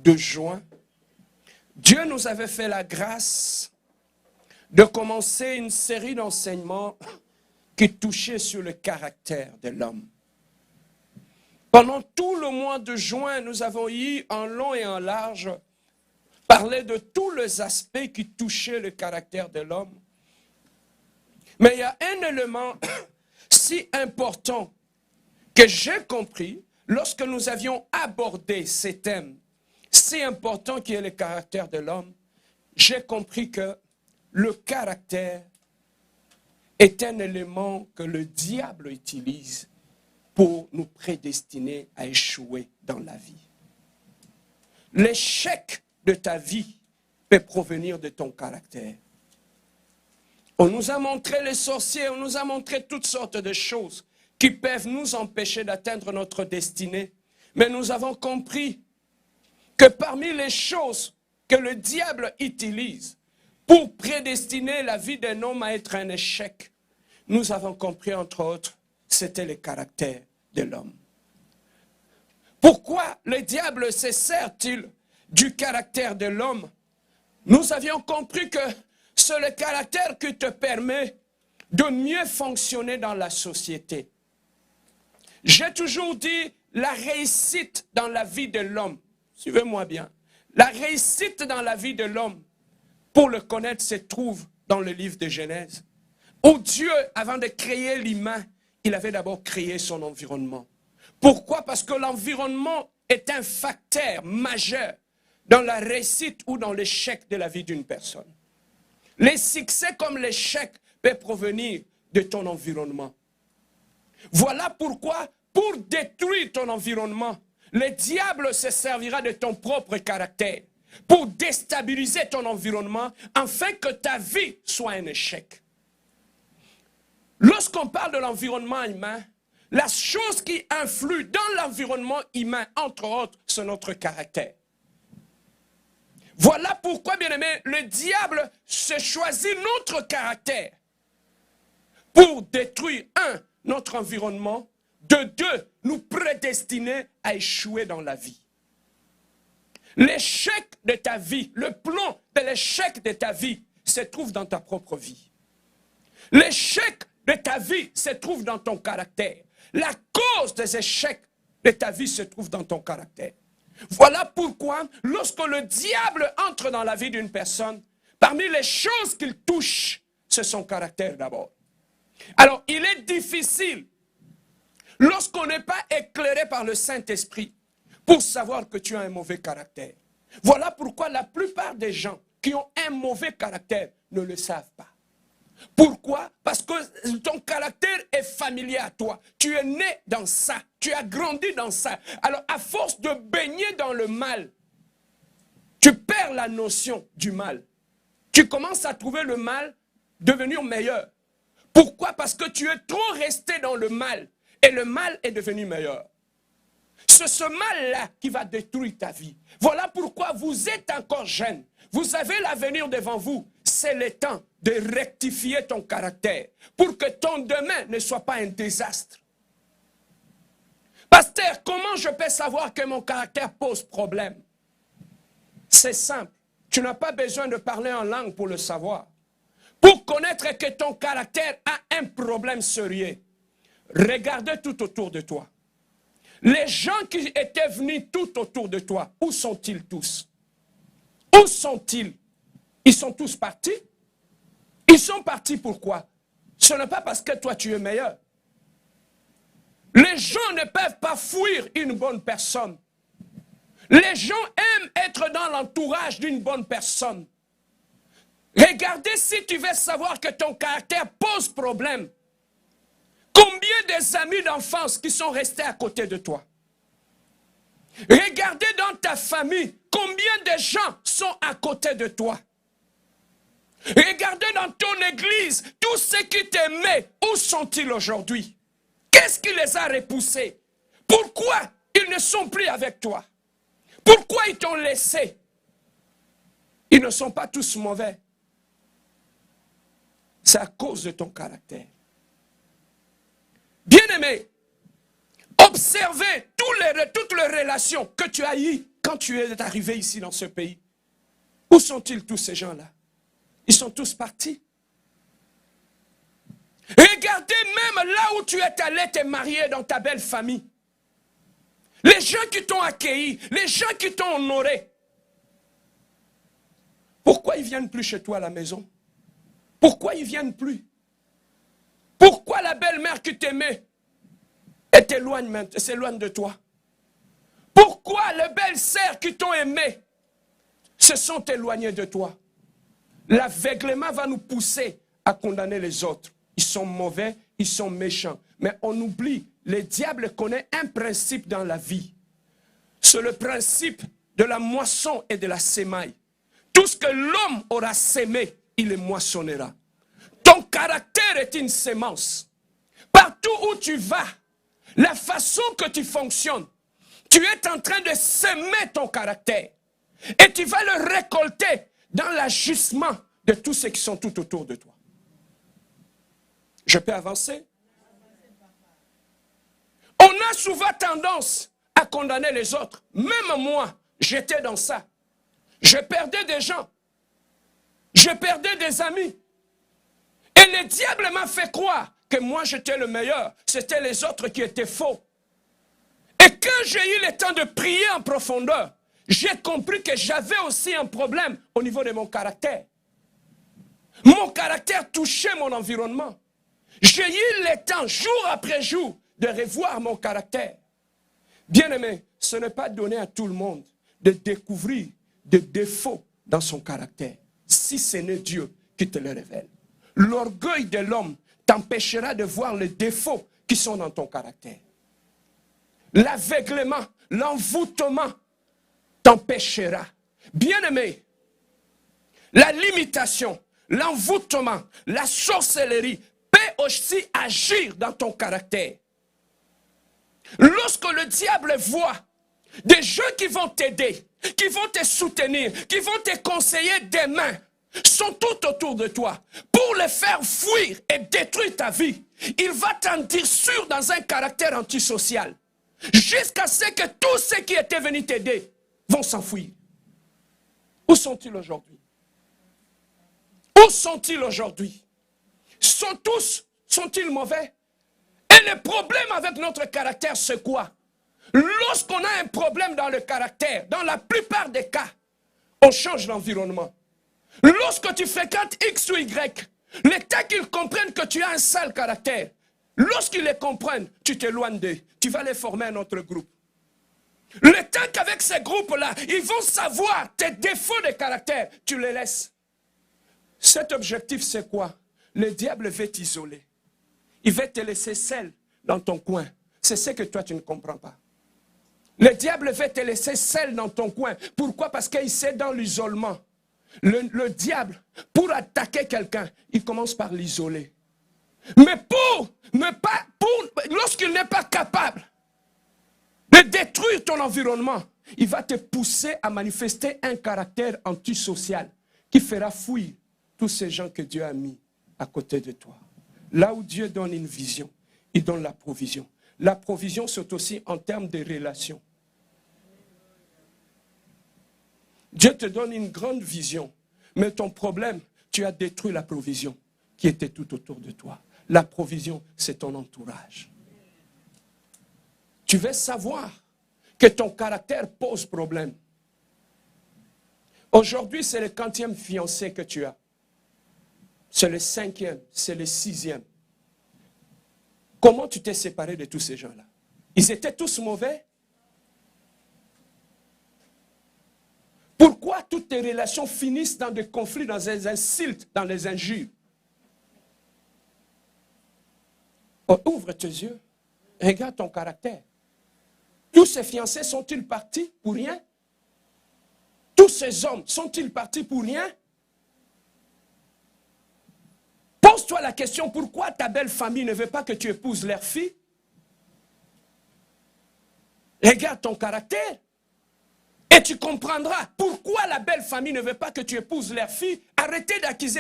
de juin, Dieu nous avait fait la grâce de commencer une série d'enseignements qui touchait sur le caractère de l'homme. Pendant tout le mois de juin, nous avons eu en long et en large parlé de tous les aspects qui touchaient le caractère de l'homme. Mais il y a un élément si important que j'ai compris lorsque nous avions abordé ces thèmes si importants qui est le caractère de l'homme. J'ai compris que le caractère est un élément que le diable utilise pour nous prédestiner à échouer dans la vie. L'échec de ta vie peut provenir de ton caractère. On nous a montré les sorciers, on nous a montré toutes sortes de choses qui peuvent nous empêcher d'atteindre notre destinée. Mais nous avons compris que parmi les choses que le diable utilise pour prédestiner la vie d'un homme à être un échec, nous avons compris entre autres, c'était le caractère de l'homme. Pourquoi le diable se sert-il du caractère de l'homme? Nous avions compris que c'est le caractère qui te permet de mieux fonctionner dans la société. J'ai toujours dit la réussite dans la vie de l'homme. Suivez-moi bien. La réussite dans la vie de l'homme, pour le connaître, se trouve dans le livre de Genèse. Où Dieu, avant de créer l'humain, il avait d'abord créé son environnement. Pourquoi? Parce que l'environnement est un facteur majeur dans la réussite ou dans l'échec de la vie d'une personne. Les succès comme l'échec peuvent provenir de ton environnement. Voilà pourquoi, pour détruire ton environnement, le diable se servira de ton propre caractère pour déstabiliser ton environnement afin que ta vie soit un échec. Lorsqu'on parle de l'environnement humain, la chose qui influe dans l'environnement humain, entre autres, c'est notre caractère. Voilà pourquoi, bien-aimé, le diable se choisit notre caractère pour détruire, un, notre environnement, de deux, nous prédestiner à échouer dans la vie. L'échec de ta vie, le plan de l'échec de ta vie se trouve dans ta propre vie. L'échec de ta vie se trouve dans ton caractère. La cause des échecs de ta vie se trouve dans ton caractère. Voilà pourquoi, lorsque le diable entre dans la vie d'une personne, parmi les choses qu'il touche, c'est son caractère d'abord. Alors, il est difficile, lorsqu'on n'est pas éclairé par le Saint-Esprit, pour savoir que tu as un mauvais caractère. Voilà pourquoi la plupart des gens qui ont un mauvais caractère ne le savent pas. Pourquoi? Parce que ton caractère est familier à toi. Tu es né dans ça. Tu as grandi dans ça. Alors, à force de baigner dans le mal, tu perds la notion du mal. Tu commences à trouver le mal devenir meilleur. Pourquoi? Parce que tu es trop resté dans le mal. Et le mal est devenu meilleur. C'est ce mal-là qui va détruire ta vie. Voilà pourquoi vous êtes encore jeune. Vous avez l'avenir devant vous. C'est le temps de rectifier ton caractère pour que ton demain ne soit pas un désastre. Pasteur, comment je peux savoir que mon caractère pose problème? C'est simple. Tu n'as pas besoin de parler en langue pour le savoir. Pour connaître que ton caractère a un problème sérieux, regardez tout autour de toi. Les gens qui étaient venus tout autour de toi, où sont-ils tous? Où sont-ils? Ils sont tous partis? Ils sont partis pourquoi? Ce n'est pas parce que toi tu es meilleur. Les gens ne peuvent pas fuir une bonne personne. Les gens aiment être dans l'entourage d'une bonne personne. Regardez si tu veux savoir que ton caractère pose problème. Combien des amis d'enfance qui sont restés à côté de toi? Regardez dans ta famille, combien de gens sont à côté de toi? Regardez dans ton église, tous ceux qui t'aimaient, où sont-ils aujourd'hui? Qu'est-ce qui les a repoussés? Pourquoi ils ne sont plus avec toi? Pourquoi ils t'ont laissé? Ils ne sont pas tous mauvais. C'est à cause de ton caractère. Bien-aimé, observez toutes les relations que tu as eues quand tu es arrivé ici dans ce pays, où sont-ils tous ces gens-là? Ils sont tous partis. Regardez même là où tu es allé te marier dans ta belle famille. Les gens qui t'ont accueilli, les gens qui t'ont honoré. Pourquoi ils ne viennent plus chez toi à la maison? Pourquoi ils ne viennent plus? Pourquoi la belle-mère qui t'aimait s'éloigne de toi? Pourquoi les belles sœurs qui t'ont aimé se sont éloignées de toi? L'aveuglement va nous pousser à condamner les autres. Ils sont mauvais, ils sont méchants. Mais on oublie, le diable connaît un principe dans la vie. C'est le principe de la moisson et de la sémaille. Tout ce que l'homme aura sémé, il le moissonnera. Ton caractère est une sémence. Partout où tu vas, la façon que tu fonctionnes, tu es en train de s'aimer ton caractère. Et tu vas le récolter dans l'agissement de tous ceux qui sont tout autour de toi. Je peux avancer? On a souvent tendance à condamner les autres. Même moi, j'étais dans ça. Je perdais des gens. Je perdais des amis. Et le diable m'a fait croire que moi j'étais le meilleur. C'était les autres qui étaient faux. Et quand j'ai eu le temps de prier en profondeur, j'ai compris que j'avais aussi un problème au niveau de mon caractère. Mon caractère touchait mon environnement. J'ai eu le temps, jour après jour, de revoir mon caractère. Bien-aimé, ce n'est pas donné à tout le monde de découvrir des défauts dans son caractère, si ce n'est Dieu qui te le révèle. L'orgueil de l'homme t'empêchera de voir les défauts qui sont dans ton caractère. L'aveuglement, l'envoûtement t'empêchera. Bien-aimé, la limitation, l'envoûtement, la sorcellerie peut aussi agir dans ton caractère. Lorsque le diable voit des gens qui vont t'aider, qui vont te soutenir, qui vont te conseiller des mains, sont tout autour de toi pour les faire fuir et détruire ta vie, il va t'en dire sûr dans un caractère antisocial. Jusqu'à ce que tous ceux qui étaient venus t'aider vont s'enfuir. Où sont-ils aujourd'hui? Où sont-ils aujourd'hui? Sont-ils mauvais? Et le problème avec notre caractère, c'est quoi? Lorsqu'on a un problème dans le caractère, dans la plupart des cas, on change l'environnement. Lorsque tu fréquentes X ou Y, le temps qu'ils comprennent que tu as un sale caractère, lorsqu'ils les comprennent, tu t'éloignes d'eux. Tu vas les former un autre groupe. Le temps qu'avec ces groupes-là, ils vont savoir tes défauts de caractère, tu les laisses. Cet objectif, c'est quoi? Le diable veut t'isoler. Il veut te laisser seul dans ton coin. C'est ce que toi, tu ne comprends pas. Le diable veut te laisser seul dans ton coin. Pourquoi? Parce qu'il sait dans l'isolement. Le diable, pour attaquer quelqu'un, il commence par l'isoler. Mais lorsqu'il n'est pas capable de détruire ton environnement, il va te pousser à manifester un caractère antisocial qui fera fuir tous ces gens que Dieu a mis à côté de toi. Là où Dieu donne une vision, il donne la provision. La provision, c'est aussi en termes de relations. Dieu te donne une grande vision, mais ton problème, tu as détruit la provision qui était tout autour de toi. La provision, c'est ton entourage. Tu veux savoir que ton caractère pose problème. Aujourd'hui, c'est le 40e fiancé que tu as. C'est le 5e, c'est le 6e. Comment tu t'es séparé de tous ces gens-là? Ils étaient tous mauvais? Pourquoi toutes tes relations finissent dans des conflits, dans des insultes, dans les injures? Oh, ouvre tes yeux, regarde ton caractère. Tous ces fiancés sont-ils partis pour rien? Tous ces hommes sont-ils partis pour rien? Pose-toi la question, pourquoi ta belle famille ne veut pas que tu épouses leur fille? Regarde ton caractère. Et tu comprendras pourquoi la belle famille ne veut pas que tu épouses leur fille. Arrêtez d'accuser